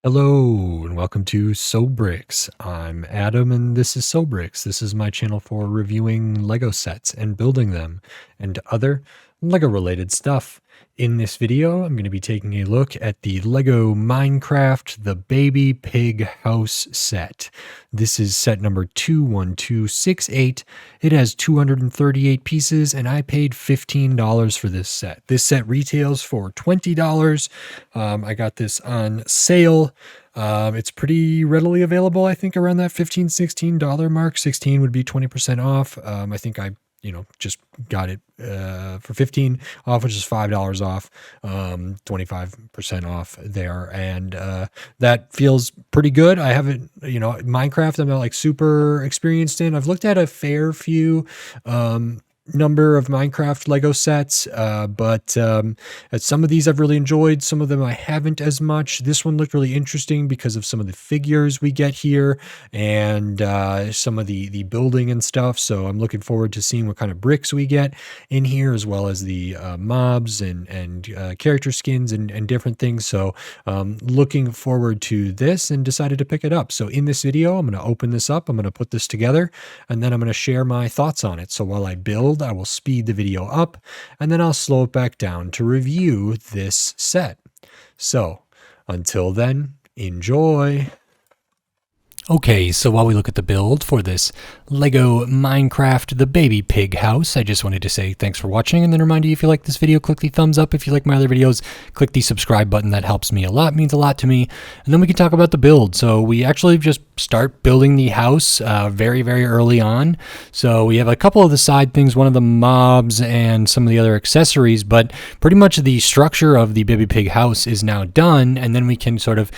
Hello and welcome to SoBricks. I'm Adam and this is SoBricks. This is my channel for reviewing Lego sets and building them and other Lego related stuff. In this video, I'm going to be taking a look at the Lego Minecraft The Baby Pig House set. This is set number 21268. It has 238 pieces and I paid $15 for this set. This set retails for $20. I got this on sale. It's pretty readily available, I think around that $15, $16 mark. 16 would be 20% off. I think I just got it for 15 off, which is $5 off, 25% off there. And that feels pretty good. I haven't, Minecraft, I'm not like super experienced in. I've looked at a fair few number of Minecraft Lego sets, but at some of these I've really enjoyed, some of them I haven't as much. This one looked really interesting because of some of the figures we get here and some of the building and stuff, so I'm looking forward to seeing what kind of bricks we get in here, as well as the mobs and character skins and different things. So looking forward to this and decided to pick it up. So in this video I'm going to open this up, I'm going to put this together, and then I'm going to share my thoughts on it. So while I build, I will speed the video up and then I'll slow it back down to review this set. So until then, enjoy. Okay, so while we look at the build for this Lego Minecraft The Baby Pig House, I just wanted to say thanks for watching, and then remind you, if you like this video, click the thumbs up. If you like my other videos, click the subscribe button. That helps me a lot, means a lot to me. And then we can talk about the build. So we actually just start building the house very, very early on. So we have a couple of the side things, one of the mobs and some of the other accessories, but pretty much the structure of the Baby Pig House is now done, and then we can sort of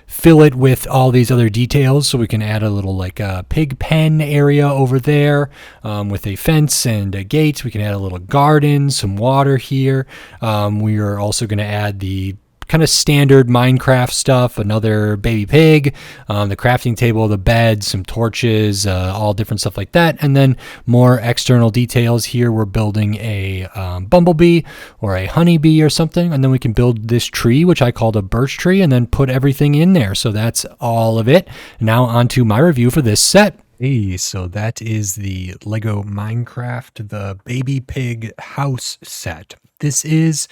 fill it with all these other details. So we can add a little like a pig pen area over there with a fence and a gate. We can add a little garden, some water here. We are also going to add the kind of standard Minecraft stuff, another baby pig, the crafting table, the bed, some torches, all different stuff like that. And then more external details here. We're building a bumblebee or a honeybee or something. And then we can build this tree, which I called a birch tree, and then put everything in there. So that's all of it. Now on to my review for this set. Hey, so that is the Lego Minecraft The Baby Pig House set. This is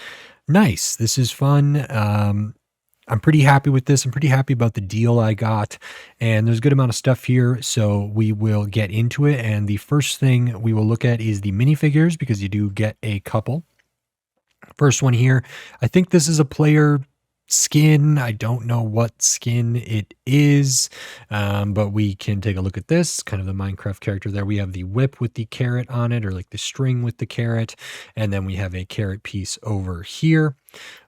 nice. This is fun. I'm pretty happy with this. I'm pretty happy about the deal I got, and there's a good amount of stuff here, so we will get into it. And the first thing we will look at is the minifigures, because you do get a couple. First one here, I think this is a player skin. I don't know what skin it is, but we can take a look at this, kind of the Minecraft character there. We have the whip with the carrot on it, or like the string with the carrot, and then we have a carrot piece over here.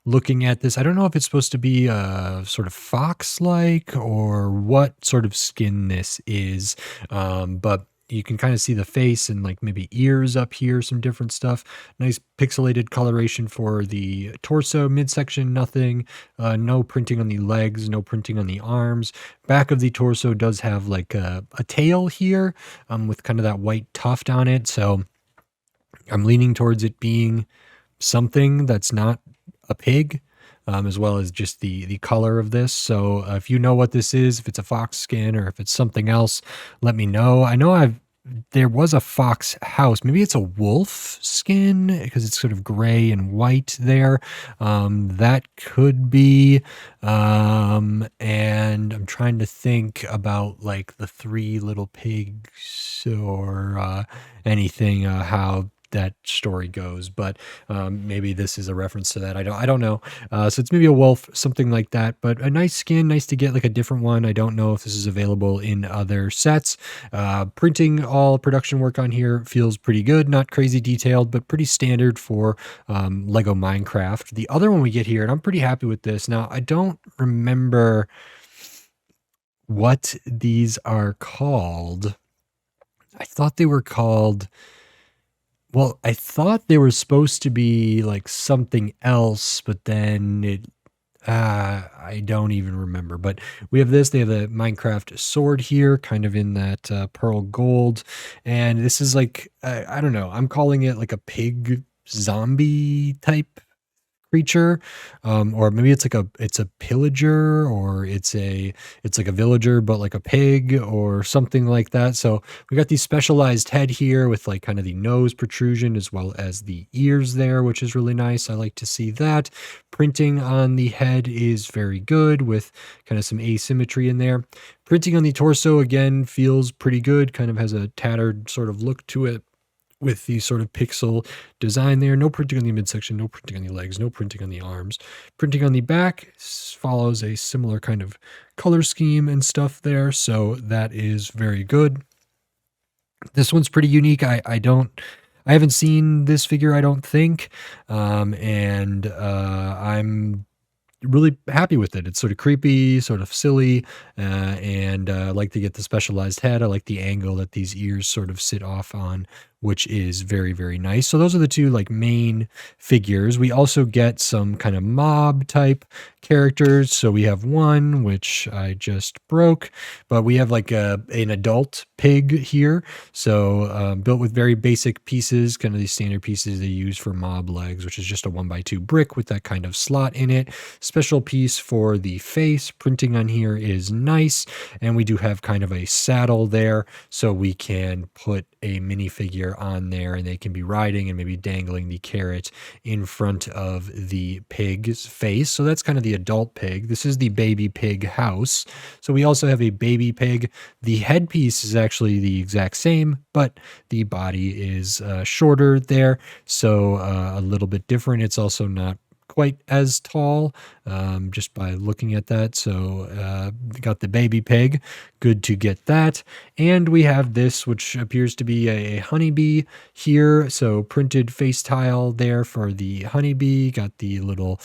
Looking at this, I don't know if it's supposed to be a sort of fox-like or what sort of skin this is, but you can kind of see the face and like maybe ears up here, some different stuff. Nice pixelated coloration for the torso, midsection, nothing. No printing on the legs, no printing on the arms. Back of the torso does have like a tail here with kind of that white tuft on it. So I'm leaning towards it being something that's not a pig. As well as just the color of this. So if you know what this is, if it's a fox skin or if it's something else, let me know. I know there was a fox house. Maybe it's a wolf skin because it's sort of gray and white there. That could be. And I'm trying to think about like the three little pigs or anything, how that story goes, but maybe this is a reference to that. I don't know. So it's maybe a wolf, something like that, but a nice skin, nice to get like a different one. I don't know if this is available in other sets. Printing all production work on here feels pretty good, not crazy detailed, but pretty standard for Lego Minecraft. The other one we get here, and I'm pretty happy with this. Now, I don't remember what these are called. I thought they were called... Well, I thought they were supposed to be like something else, but then I don't even remember. But we have this. They have a Minecraft sword here, kind of in that pearl gold. And this is like, I don't know. I'm calling it like a pig zombie type creature, or maybe it's a pillager, or it's like a villager but like a pig or something like that. So we got the specialized head here with like kind of the nose protrusion as well as the ears there, which is really nice. I like to see that. Printing on the head is very good with kind of some asymmetry in there. Printing on the torso again feels pretty good, kind of has a tattered sort of look to it with the sort of pixel design there. No printing on the midsection, no printing on the legs, no printing on the arms. Printing on the back follows a similar kind of color scheme and stuff there, so that is very good. This one's pretty unique. I haven't seen this figure, I don't think, and I'm really happy with it. It's sort of creepy, sort of silly, and I like to get the specialized head. I like the angle that these ears sort of sit off on, which is very, very nice. So those are the two like main figures. We also get some kind of mob type characters. So we have one, which I just broke, but we have like an adult pig here. So built with very basic pieces, kind of these standard pieces they use for mob legs, which is just a 1x2 brick with that kind of slot in it. Special piece for the face. Printing on here is nice. And we do have kind of a saddle there, so we can put a minifigure on there and they can be riding and maybe dangling the carrot in front of the pig's face. So that's kind of the adult pig. This is the baby pig house. So we also have a baby pig. The headpiece is actually the exact same, but the body is shorter there, so a little bit different. It's also not quite as tall, just by looking at that. So got the baby pig, good to get that. And we have this, which appears to be a honeybee here. So printed face tile there for the honeybee, got the little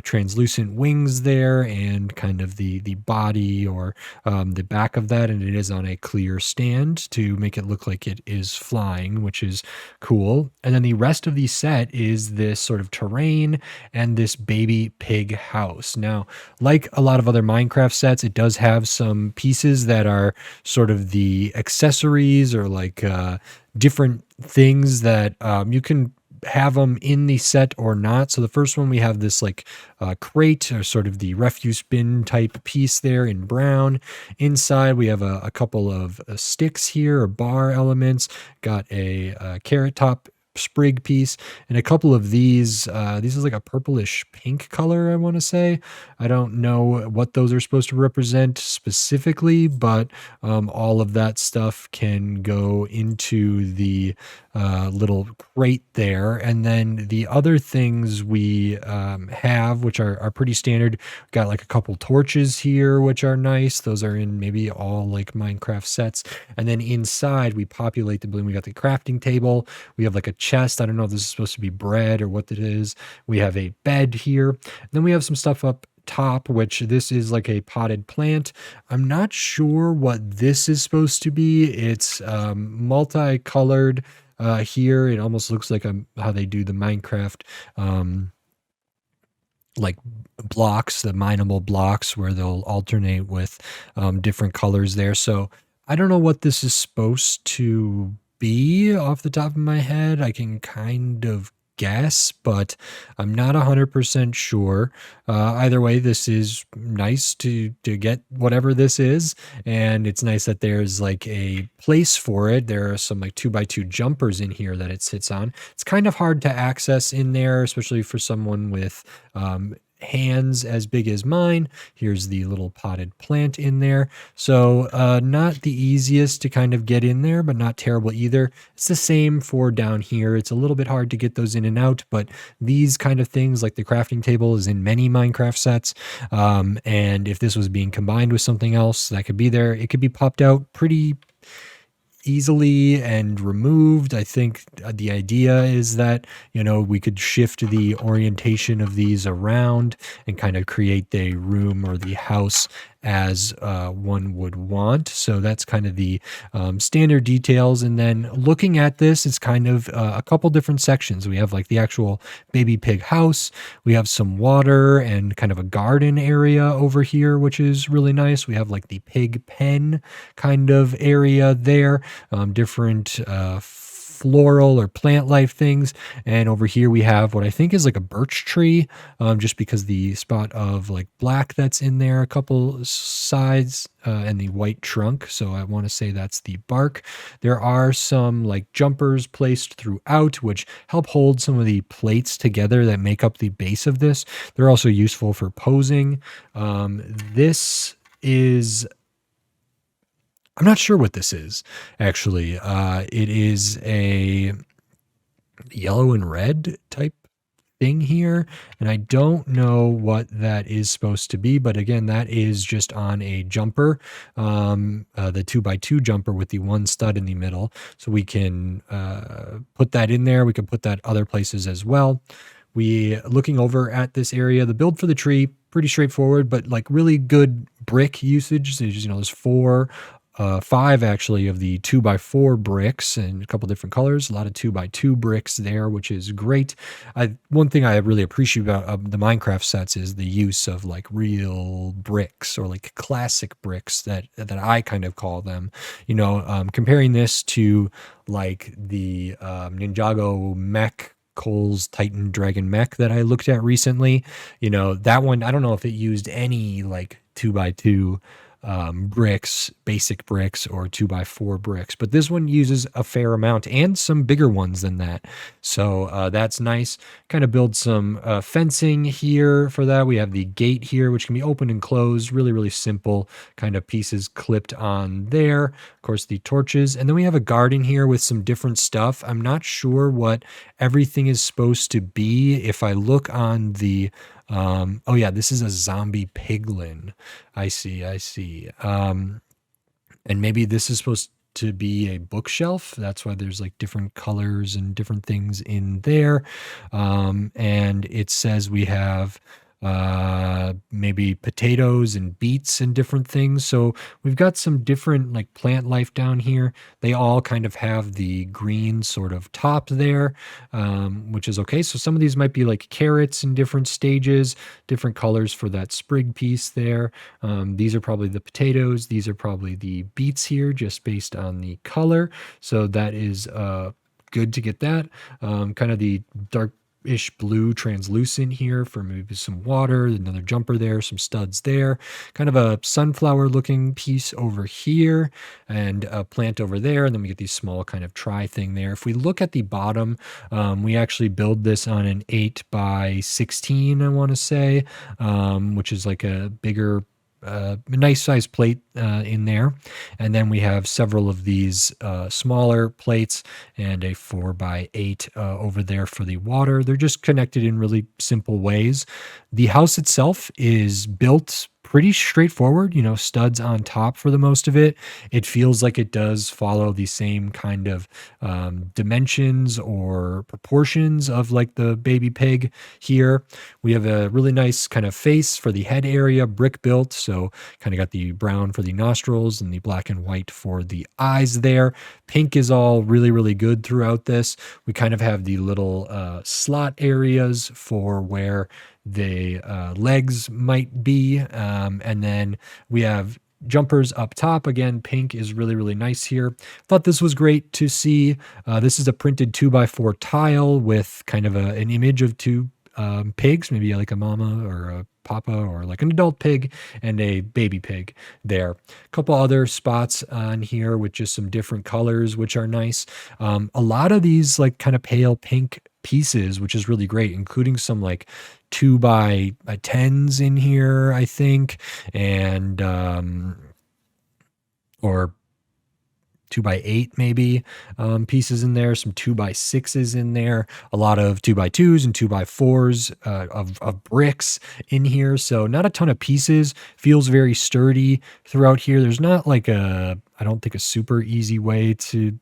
translucent wings there and kind of the body or the back of that. And it is on a clear stand to make it look like it is flying, which is cool. And then the rest of the set is this sort of terrain and this baby pig house. Now, like a lot of other Minecraft sets, it does have some pieces that are sort of the accessories or like different things that you can have them in the set or not. So the first one, we have this like crate or sort of the refuse bin type piece there in brown. Inside we have a couple of sticks here or bar elements, got a carrot top sprig piece and a couple of these is like a purplish pink color, I want to say. I don't know what those are supposed to represent specifically, but all of that stuff can go into the little crate there. And then the other things we have, which are pretty standard, got like a couple torches here, which are nice. Those are in maybe all like Minecraft sets. And then inside we populate the balloon. We got the crafting table. We have like a chest. I don't know if this is supposed to be bread or what it is. We have a bed here. And then we have some stuff up top, which this is like a potted plant. I'm not sure what this is supposed to be. It's multicolored here. It almost looks like how they do the Minecraft like blocks, the mineable blocks, where they'll alternate with different colors there. So I don't know what this is supposed to be off the top of my head. I can kind of guess, but I'm not 100% sure. Either way, this is nice to get whatever this is, and it's nice that there's like a place for it. There are some like 2x2 jumpers in here that it sits on. It's kind of hard to access in there, especially for someone with hands as big as mine. Here's the little potted plant in there. So not the easiest to kind of get in there, but not terrible either. It's the same for down here. It's a little bit hard to get those in and out, but these kind of things like the crafting table is in many Minecraft sets. And if this was being combined with something else that could be there, it could be popped out pretty easily and removed. I think the idea is that, you know, we could shift the orientation of these around and kind of create the room or the house as one would want. So that's kind of the standard details. And then looking at this, it's kind of a couple different sections. We have like the actual baby pig house. We have some water and kind of a garden area over here, which is really nice. We have like the pig pen kind of area there. Different floral or plant life things. And over here we have what I think is like a birch tree, just because the spot of like black that's in there, a couple sides, and the white trunk. So I want to say that's the bark. There are some like jumpers placed throughout, which help hold some of the plates together that make up the base of this. They're also useful for posing. This is, I'm not sure what this is actually. It is a yellow and red type thing here, and I don't know what that is supposed to be, but again, that is just on a jumper, the 2x2 jumper with the one stud in the middle. So we can put that in there. We can put that other places as well. We looking over at this area, the build for the tree, pretty straightforward, but like really good brick usage. So, there's five actually of the 2x4 bricks and a couple different colors, a lot of 2x2 bricks there, which is great. One thing I really appreciate about the Minecraft sets is the use of like real bricks, or like classic bricks that I kind of call them, comparing this to like the Ninjago mech Cole's Titan Dragon mech that I looked at recently. That one, I don't know if it used any like 2x2 bricks, basic bricks, or 2x4 bricks, but this one uses a fair amount and some bigger ones than that. So that's nice. Kind of build some fencing here for that. We have the gate here, which can be opened and closed. Really, really simple kind of pieces clipped on there. Of course, the torches. And then we have a garden here with some different stuff. I'm not sure what everything is supposed to be. If I look on the oh yeah, this is a zombie piglin. I see. And maybe this is supposed to be a bookshelf. That's why there's like different colors and different things in there. And it says we have maybe potatoes and beets and different things. So we've got some different like plant life down here. They all kind of have the green sort of top there, which is okay. So some of these might be like carrots in different stages, different colors for that sprig piece there. These are probably the potatoes. These are probably the beets here, just based on the color. So that is good to get that. Kind of the dark-ish blue translucent here for maybe some water, another jumper there, some studs there, kind of a sunflower looking piece over here, and a plant over there, and then we get these small kind of try thing there. If we look at the bottom, we actually build this on an 8x16, I want to say, which is like a bigger nice size plate in there. And then we have several of these smaller plates and a 4x8 over there for the water. They're just connected in really simple ways. The house itself is built pretty straightforward, studs on top for the most of it. It feels like it does follow the same kind of dimensions or proportions of like the baby pig here. We have a really nice kind of face for the head area, brick built. So kind of got the brown for the nostrils and the black and white for the eyes there. Pink is all really, really good throughout this. We kind of have the little slot areas for where the legs might be. And then we have jumpers up top. Again, pink is really, really nice here. Thought this was great to see. This is a printed 2x4 tile with kind of an image of two pigs, maybe like a mama or a papa or like an adult pig and a baby pig there. A couple other spots on here with just some different colors, which are nice. A lot of these like kind of pale pink pieces, which is really great, including some like 2x10s in here, I think, and or 2x8 maybe pieces in there, some 2x6s in there, a lot of 2x2s and 2x4s of bricks in here. So not a ton of pieces, feels very sturdy throughout here. There's not like I don't think a super easy way to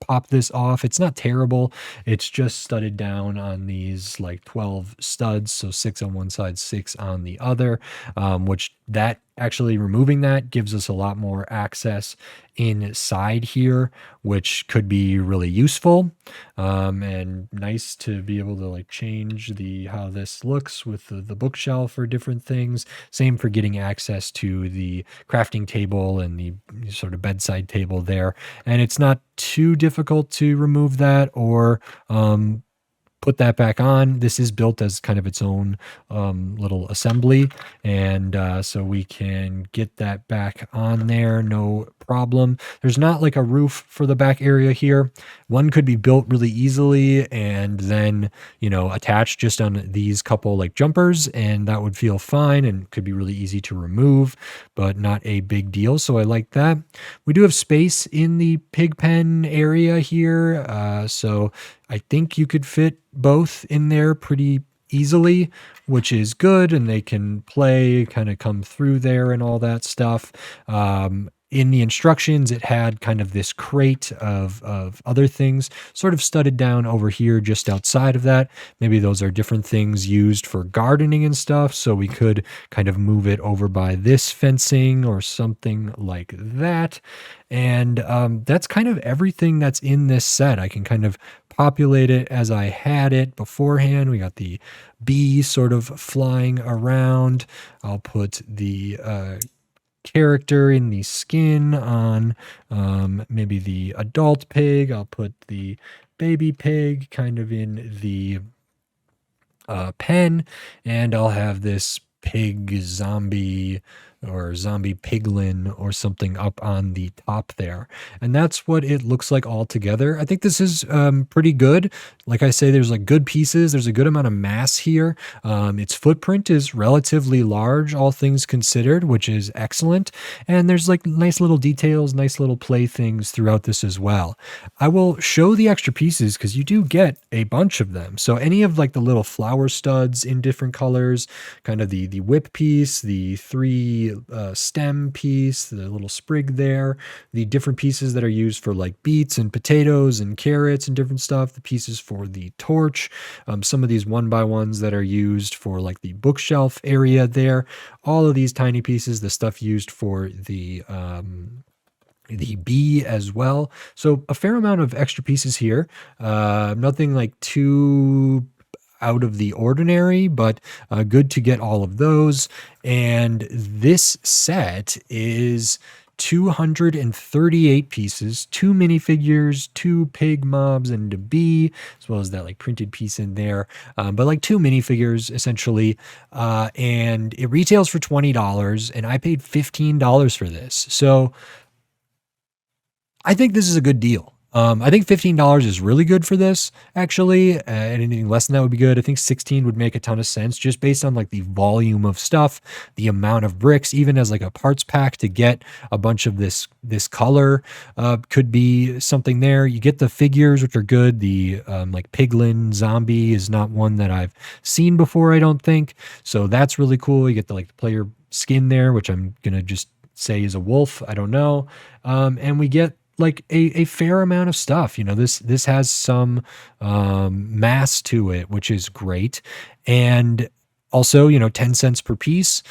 pop this off. It's not terrible. It's just studded down on these like 12 studs. So 6 on one side, 6 on the other, which that actually removing that gives us a lot more access inside here, which could be really useful, and nice to be able to like change the how this looks with the bookshelf or different things. Same for getting access to the crafting table and the sort of bedside table there. And it's not too difficult to remove that or put that back on. This is built as kind of its own little assembly, and so we can get that back on there, no problem. There's not like a roof for the back area here. One could be built really easily and then, attached just on these couple like jumpers, and that would feel fine and could be really easy to remove, but not a big deal. So I like that. We do have space in the pig pen area here, so I think you could fit both in there pretty easily, which is good, and they can play, kind of come through there and all that stuff. In the instructions, it had kind of this crate of other things sort of studded down over here just outside of that. Maybe those are different things used for gardening and stuff, so we could kind of move it over by this fencing or something like that. And that's kind of everything that's in this set. I can kind of populate it as I had it beforehand. We got the bee sort of flying around. I'll put the character in the skin on maybe the adult pig. I'll put the baby pig kind of in the pen, and I'll have this pig zombie or zombie piglin or something up on the top there. And that's what it looks like all together. I think this is pretty good. Like I say, there's like good pieces. There's a good amount of mass here. Its footprint is relatively large, all things considered, which is excellent. And there's like nice little details, nice little play things throughout this as well. I will show the extra pieces because you do get a bunch of them. So any of like the little flower studs in different colors, kind of the whip piece, the three stem piece, the little sprig there, the different pieces that are used for like beets and potatoes and carrots and different stuff, the pieces for the torch, some of these one by ones that are used for like the bookshelf area there, all of these tiny pieces, the stuff used for the bee as well. So a fair amount of extra pieces here. Nothing like too out of the ordinary, but good to get all of those. And this set is 238 pieces, 2 minifigures, 2 pig mobs, and a bee, as well as that like printed piece in there. But like 2 minifigures essentially. And it retails for $20, and I paid $15 for this. So I think this is a good deal. I think $15 is really good for this, actually. Anything less than that would be good. I think 16 would make a ton of sense just based on like the volume of stuff, the amount of bricks, even as like a parts pack to get a bunch of this color could be something there. You get the figures, which are good. The like Piglin zombie is not one that I've seen before, I don't think. So that's really cool. You get the like player skin there, which I'm going to just say is a wolf. I don't know. And we get like a fair amount of stuff. This has some mass to it, which is great. And also, 10 cents per piece.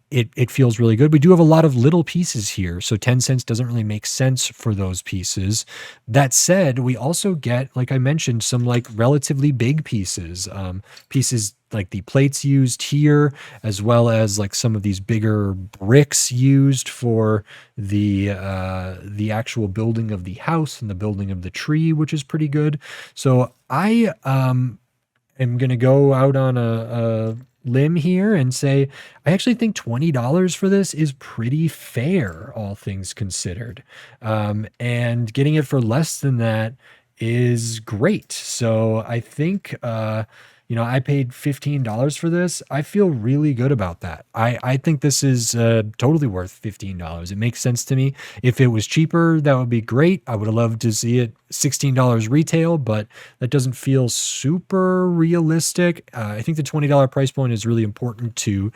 It feels really good. We do have a lot of little pieces here, so 10 cents doesn't really make sense for those pieces. That said, we also get, like I mentioned, some like relatively big pieces, pieces like the plates used here, as well as like some of these bigger bricks used for the actual building of the house and the building of the tree, which is pretty good. So I am going to go out on a limb here and say I actually think $20 for this is pretty fair, all things considered. And getting it for less than that is great. So I think I paid $15 for this. I feel really good about that. I think this is totally worth $15. It makes sense to me. If it was cheaper, that would be great. I would have loved to see it $16 retail, but that doesn't feel super realistic. I think the $20 price point is really important to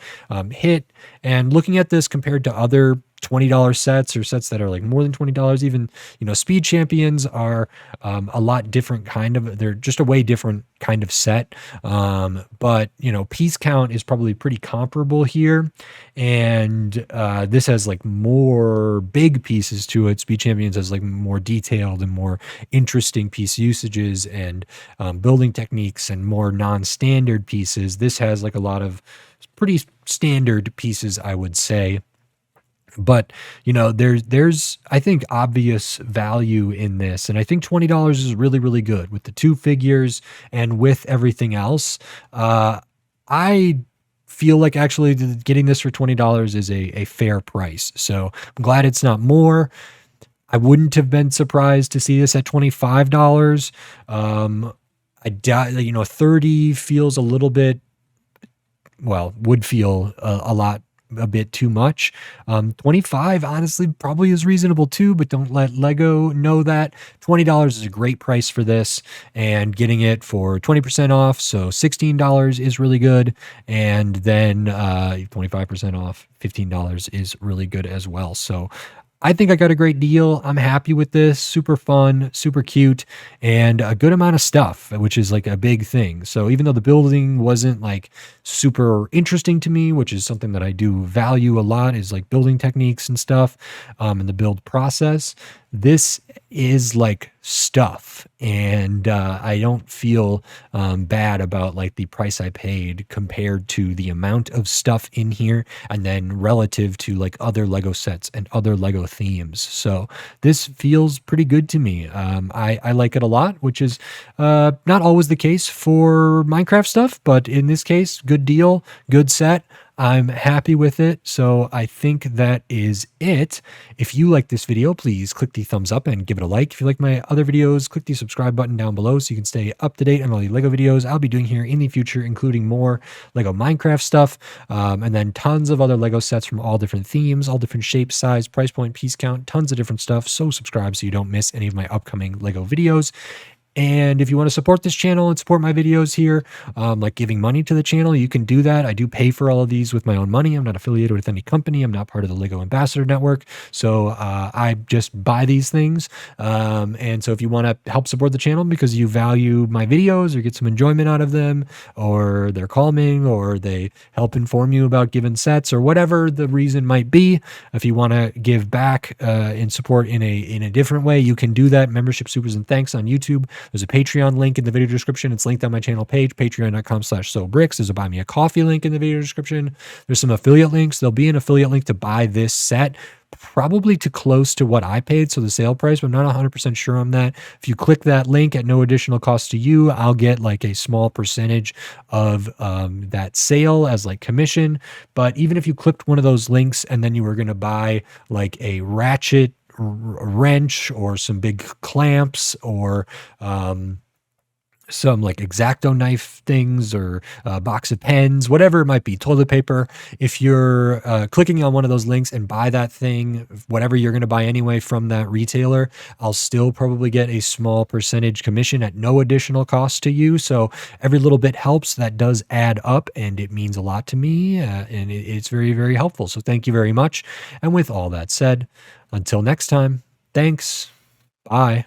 hit. And looking at this compared to other $20 sets or sets that are like more than $20. Even, Speed Champions are a lot different they're just a way different kind of set. But, piece count is probably pretty comparable here. And this has like more big pieces to it. Speed Champions has like more detailed and more interesting piece usages and building techniques and more non-standard pieces. This has like a lot of pretty standard pieces, I would say. But there's I think obvious value in this, and I think $20 is really, really good with the two figures and with everything else. I feel like actually getting this for $20 is a fair price. So I'm glad it's not more. I wouldn't have been surprised to see this at $25. I doubt, 30 feels a little bit, would feel a bit too much. 25 honestly probably is reasonable too, but don't let Lego know that. $20 is a great price for this, and getting it for 20% off, so $16 is really good. And then 25% off, $15 is really good as well. So I think I got a great deal. I'm happy with this. Super fun, super cute, and a good amount of stuff, which is like a big thing. So even though the building wasn't like super interesting to me, which is something that I do value a lot, is like building techniques and stuff, and the build process, this is like stuff. And I don't feel bad about like the price I paid compared to the amount of stuff in here, and then relative to like other Lego sets and other Lego themes. So this feels pretty good to me. I like it a lot, which is not always the case for Minecraft stuff, but in this case, good deal, good set. I'm happy with it. So I think that is it. If you like this video, please click the thumbs up and give it a like. If you like my other videos, click the subscribe button down below so you can stay up to date on all the Lego videos I'll be doing here in the future, including more Lego Minecraft stuff, and then tons of other Lego sets from all different themes, all different shapes, size, price point, piece count, tons of different stuff. So subscribe so you don't miss any of my upcoming Lego videos. And if you want to support this channel and support my videos here, like giving money to the channel, you can do that. I do pay for all of these with my own money. I'm not affiliated with any company. I'm not part of the Lego Ambassador Network. So I just buy these things. And so if you want to help support the channel because you value my videos or get some enjoyment out of them, or they're calming, or they help inform you about given sets, or whatever the reason might be, if you want to give back and support in a different way, you can do that. Membership, supers, and thanks on YouTube. There's a Patreon link in the video description. It's linked on my channel page, patreon.com/SoBricks. There's a buy me a coffee link in the video description. There's some affiliate links. There'll be an affiliate link to buy this set, probably to close to what I paid, so the sale price, but I'm not 100% sure on that. If you click that link at no additional cost to you, I'll get like a small percentage of that sale as like commission. But even if you clicked one of those links and then you were going to buy like a ratchet wrench or some big clamps or some like X-Acto knife things or a box of pens, whatever it might be, toilet paper, if you're clicking on one of those links and buy that thing, whatever you're going to buy anyway from that retailer, I'll still probably get a small percentage commission at no additional cost to you. So every little bit helps. That does add up, and it means a lot to me, and it's very, very helpful. So thank you very much. And with all that said, until next time, thanks. Bye.